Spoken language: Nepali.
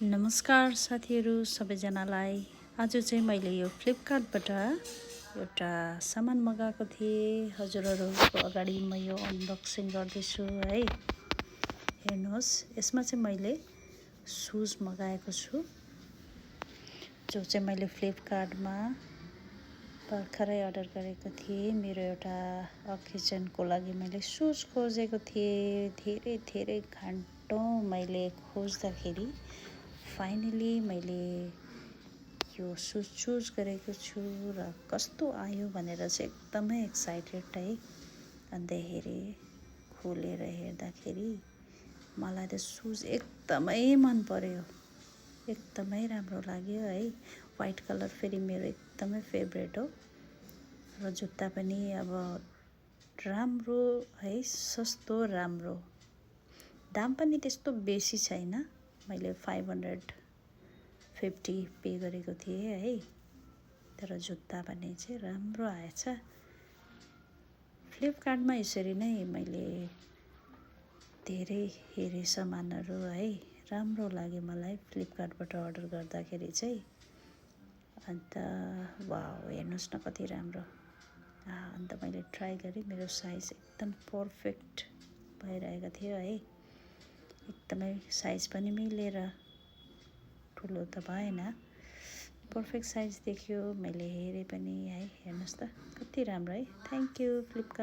नमस्कार साथीहरू सबैजनालाई। आज चाहिँ मैले यो फ्लिपकार्टबाट एउटा सामान मगाएको थिएँ। हजुरहरूको अगाडि म यो अनबक्सिङ गर्दैछु है। हेर्नुहोस्, यसमा चाहिँ मैले सुज मगाएको छु, जो चाहिँ मैले फ्लिपकार्टमा भर्खरै अर्डर गरेको थिएँ। मेरो एउटा अकेजनको लागि मैले सुज खोजेको थिएँ। धेरै घन्टौँ मैले खोज्दाखेरि फाइनली मैले यो सुज चुज गरेको छु र कस्तो आयो भनेर चाहिँ एकदमै एक्साइटेड है। अन्त खोलेर हेर्दाखेरि मलाई त सुज एकदमै मन पर्यो, एकदमै राम्रो लाग्यो है। व्हाइट कलर फेरि मेरो एकदमै फेभरेट हो र जुत्ता पनि अब राम्रो है, सस्तो राम्रो। दाम पनि त्यस्तो बेसी छैन, मैले 550 पे गरेको थिएँ है। तर जुत्ता पनि चाहिँ राम्रो आएछ। फ्लिपकार्टमा यसरी नै मैले धेरै हेरेँ सामानहरू है, राम्रो लाग्यो मलाई फ्लिपकार्टबाट अर्डर गर्दाखेरि चाहिँ। अन्त वाउ, हेर्नुहोस् न कति राम्रो। अन्त मैले ट्राई गरेँ, मेरो साइज एकदम पर्फेक्ट भइरहेको थियो है। एकदमै साइज पनि मिलेर, ठुलो त भएन, पर्फेक्ट साइज देखियो। मैले हेरेँ पनि है, हेर्नुहोस् त कति राम्रो है। Thank you Flipkart.